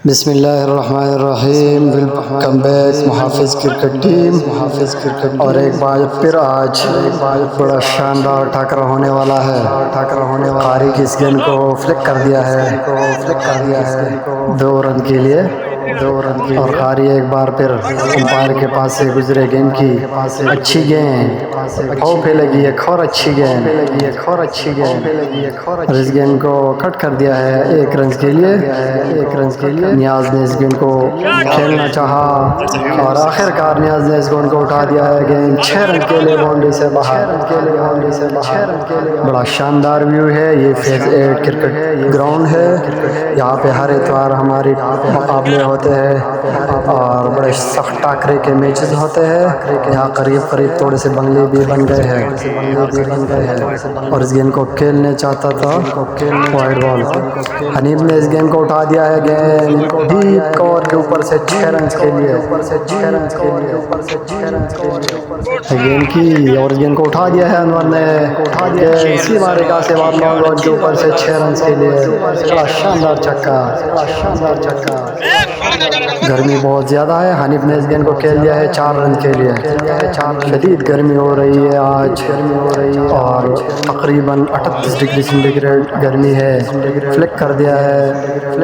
बिस्मिल्लाहिर्रहमानिर्रहीम। Welcome back Muhafiz cricket team. और एक बार फिर आज बड़ा शानदार टाकरा होने वाला है। कारी की इस गेंद को फ्लिक कर दिया है 2 रन के लिए। और कारी एक बार फिर अंपायर के पास से गुजरे गेंद की अच्छी गेंद खो पे लगी है और अच्छी गेंद और इस गेंद को कट कर दिया है 1 रन के लिए। नियाज ने इस गेंद को खेलना चाहा और आखिरकार नियाज ने इस गेंद को उठा दिया है। गेंद 6 रन के लिए बाउंड्री से बाहर। बड़ा शानदार व्यू है। ये फेज 8 क्रिकेट ग्राउंड है। यहाँ पे हर इतवार हमारे मुकाबले होते हैं और बड़े सख्त टाकरे के मैचेस होते हैं। यहाँ करीब थोड़े से बंगले भी बन गए हैं और इस गेंद को खेलने चाहता था वाइड बॉल। हनीफ ने इस गेंद को उठा दिया है। गेंद डीप कवर के ऊपर से 6 रन के लिए गेंद की और इस गेंद को उठा दिया है अनवर ने। इसी मारेगा से लॉन्ग के ऊपर से 6 रन के लिए। बड़ा शानदार छक्का। गर्मी बहुत ज़्यादा है। हनीफ ने इस गेंद को खेल दिया है 4 रन के लिए। शदीद गर्मी हो रही है आज और तकरीबन 38 डिग्री सेंटीग्रेड गर्मी है। फ्लिक कर दिया है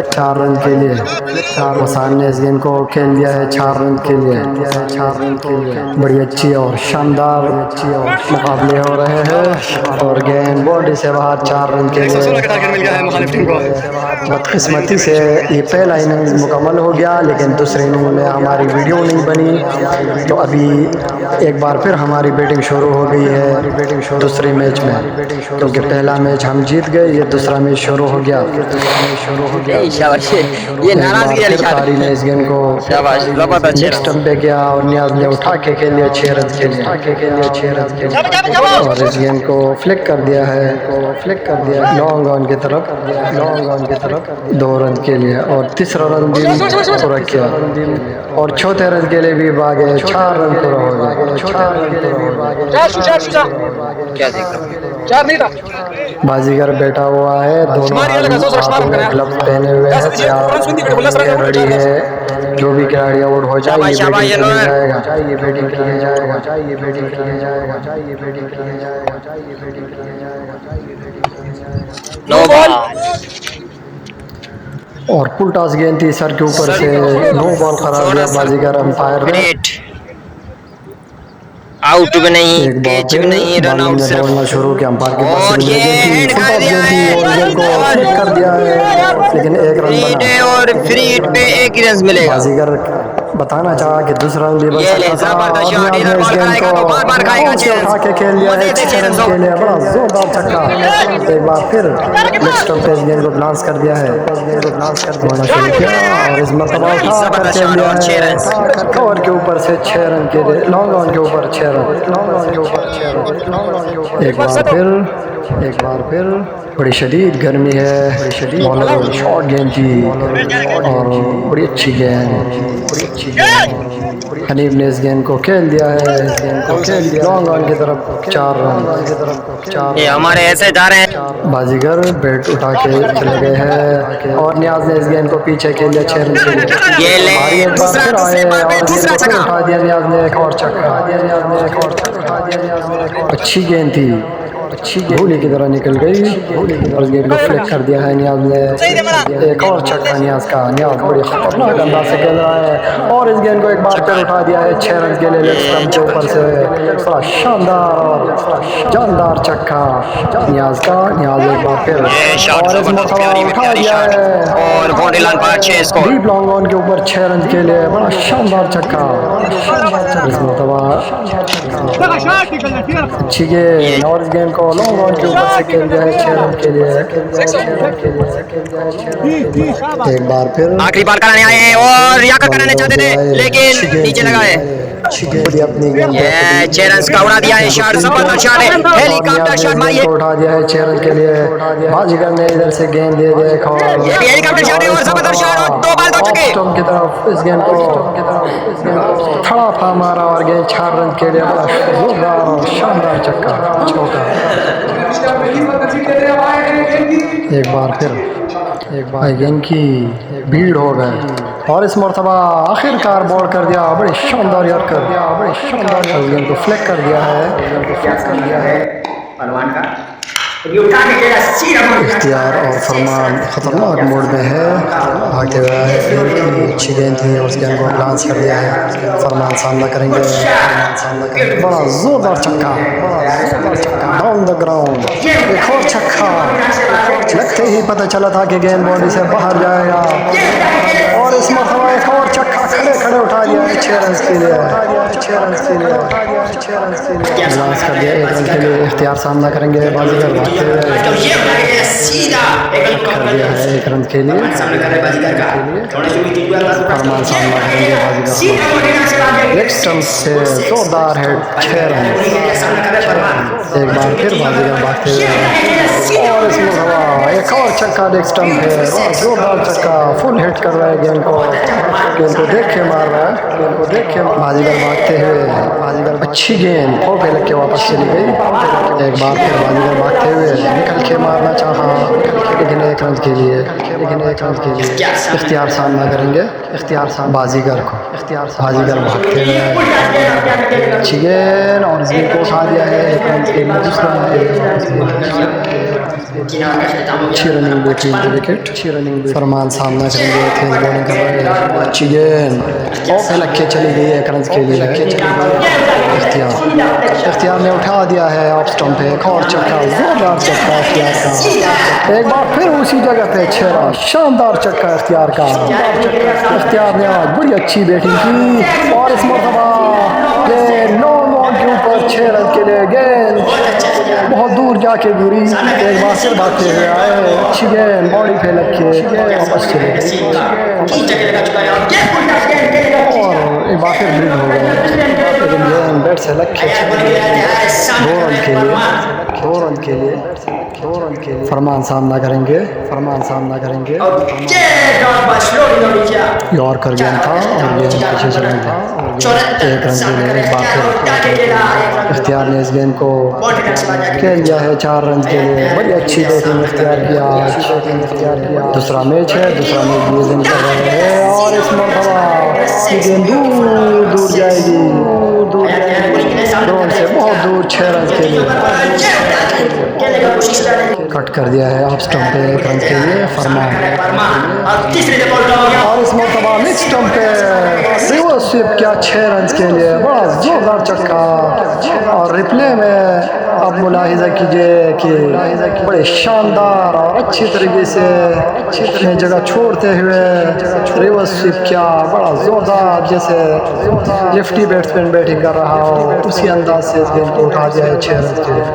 4 रन के लिए। वसान ने इस गेंद को खेल दिया है 4 रन के लिए। बड़ी अच्छी और शानदार मुकाबले हो रहे हैं और गेंद बाउंड्री से बाहर 4 रन के लिए। बदकिस्मती से ये पहला इनिंग्स मुकम्मल हो गया लेकिन दूसरे इनिंग में हमारी वीडियो नहीं बनी। तो अभी एक बार फिर हमारी बैटिंग शुरू हो गई है दूसरे मैच में, क्योंकि पहला मैच हम जीत गए। ये दूसरा मैच शुरू हो गया। ये नाराजगी वाली शॉट कारी ने इस गेंद को नेक्स्ट स्टंप पे गया और नियाज ने उठा के खेल लिया 6 रन के लिए। और इस गेंद को फ्लिक कर दिया है लॉन्ग ऑन की तरफ 2 रन के लिए। और तीसरा रन भी पूरा किया और चौथे रन के लिए भी भागे 4 रन पूरा हो गया। बाजीगर बैठा हुआ है, दोनों हाथों में ग्लव्स पहने हुए हैं, रेडी है। जो भी खिलाड़ी आउट हो जाए ये बैटिंग के लिए जाएगा। और पुल टॉस गेंद थी सर के ऊपर से, नो बॉल करार दिया बाजीगर अंपायर ने। आउट भी नहीं, कैच भी नहीं, रन आउट सिर्फ। दौड़ना शुरू किया अंपायर के पास और ये हेड कर दिया है, कर दिया है लेकिन 1 रन बना और फ्री हिट पे 1 ही रन मिलेगा। बाजीगर बताना चाहा कि दूसरा रन भी बन सकता था और नियाज ने इस गेंद को उठा के खेल लिया है 6 रन के लिए। बड़ा जोरदार छक्का। एक बार फिर नेक्स्ट स्टंप पे इस गेंद को ग्लांस कर दिया है और इस मरतबा उठा कर खेल दिया है कवर के ऊपर से 6 रन के लिए। लॉन्ग ऑन के ऊपर 6 रन। एक बार फिर बड़ी शदीद गर्मी है। बॉलर शॉर्ट गेंद थी और बड़ी अच्छी गेंद। हनीफ ने इस गेंद को खेल दिया है लॉन्ग ऑन की तरफ 4 रन। ये हमारे ऐसे जा रहे हैं। बाजीगर बैट उठा के चले गए हैं और नियाज ने इस गेंद को पीछे खेल दिया 6 रन के लिए। ये ले दूसरा छक्का उठा दिया नियाज ने, एक और छक्का। अच्छी गेंद थी, धूली की तरह निकल गई और गेंद को फ्लिक कर दिया है नियाज ने। एक और छक्का नियाज का। नियाज बड़ी खतरनाक अंदाज से खेल रहा है और इस गेंद को एक बार फिर उठा दिया है 6 रन के लिए लेग स्टंप के ऊपर से। बड़ा शानदार और जानदार छक्का नियाज का। नियाज एक बार फिर और इस मरतबा उठा दिया है और बाउंड्री लाइन पर 6 स्कोर। डीप लॉन्ग ऑन के ऊपर 6 रन के लिए। बड़ा शानदार छक्का। इस मरतबा अच्छी गेंद और इस गेंद को लॉन्ग ऑन के ऊपर से खेल दिया है 6 रन के लिए। एक बार फिर आखिरी बार कराने आए हैं और याकर कराने चाहते थे लेकिन नीचे लगा है। अपनी गेंद ये 6 रन का उड़ा दिया है शॉट। जबरदस्त शॉट है, हेलीकॉप्टर शॉट मारी है। उठा दिया है 6 रन के लिए। बाजीगर ने इधर से गेंद दे दिया है ये भी हेलीकॉप्टर शॉट है और जबरदस्त शॉट और 2 बॉल 2 छक्के। स्टंप की तरफ इस गेंद को खड़ा था मारा और गेंद 4 रन के लिए। बड़ा जोरदार और शानदार छक्का चौका। एक बार फिर गेंद की भीड़ हो गए और इस मरतबा आखिरकार बॉल कर दिया, बड़ी शानदार यार कर दिया, बड़ी शानदार गेंद को फ्लैग कर दिया है। पहलवान का इख्तियार और फरमान ख़तरनाक मोड में है, भागते हुए आए, अच्छी गेंद थी और उस गेंद को ग्लांस कर दिया है। फरमान सामना करेंगे, बड़ा ज़ोरदार छक्का डाउन द ग्राउंड, एक और छक्का, लगते ही पता चला था कि गेंद बॉडी से बाहर जाएगा और इस मरतबा एक और छक्का खड़े खड़े उठा दिया 6 रन के लिए, ग्लांस कर दिया 1 रन के लिए। इख्तियार सामना करेंगे, बाजीगर भागते हुए कर दिया है 1 रन के लिए। फरमान सामना करेंगे, बाजीगर लेग स्टंप से जोरदार हेड 6 रन। एक बार फिर बाजीगर भागते हुए और इसमें हवा एक और छक्का लेग स्टंप है, जोरदार छक्का, फुल हिट कर रहा है गेंद को देख के मार रहा है, बाजीगर भागते हुए, बाजीगर अच्छी गेंद फोफे लग के वापस चली गई। एक बार फिर बाजीगर भागते हुए निकल के मारना चाहा, लेकिन 1 रन के लिए, इख्तियार सामना करेंगे, बाजीगर भागते हुए अच्छी गेंद और इस गेंद को उठा दिया है 1 रन के लिए। दूसरा अच्छी रनिंग विकेट। फरमान सामना करेंगे, तेज बॉलिंग कर रहे हैं, अच्छी गेंद ऑफ लग के चली गई 1 रन के लिए। इख्तियार ने उठा दिया है ऑफ स्टंप पे, एक और छक्का, जोरदार छक्का इख्तियार का। एक बार फिर उसी जगह पे 6 रन, शानदार छक्का इख्तियार का। इख्तियार ने आज बड़ी अच्छी बैटिंग की और इस मरतबा ये 9 बॉल के ऊपर 6 रन के लिए गेंद बहुत दूर जाके गिरी। एक बार फिर भागते हुए आए, अच्छी गेंद बॉडी पे लग के वापस चले गई और एक बार फिर ब्रिज हो गए, लेकिन गेंद बैट से लग के 2 रन के लिए। फरमान सामना करेंगे, यॉर्कर गेंद था और गेंद पीछे चला था 1 रन के लिए। एक बार फिर इख्तियार ने इस गेंद को खेल दिया है 4 रन के लिए। बड़ी अच्छी बैटिंग इख्तियार किया। दूसरा मैच भी कर रहे हैं और इस मरतबा गेंद दूर जाएगी, ग्राउंड से बहुत दूर 6 रन के लिए। कट कर दिया है ऑफ स्टंप पे 1 रन के लिए फरमान। और इस मरतबा मिड स्टंप पे रिवर्स स्वीप किया 6 रन के लिए, बड़ा जोरदार छक्का। और रिप्ले में आप मुलाहिजा कीजिए कि बड़े शानदार और अच्छी तरीके से अपनी जगह छोड़ते हुए रिवर्स स्वीप किया, बड़ा जोरदार, जैसे लेफ्टी बैट्समैन बैटिंग कर रहा हो उसी अंदाज से इस गेंद को उठा दिया है 6 रन के लिए।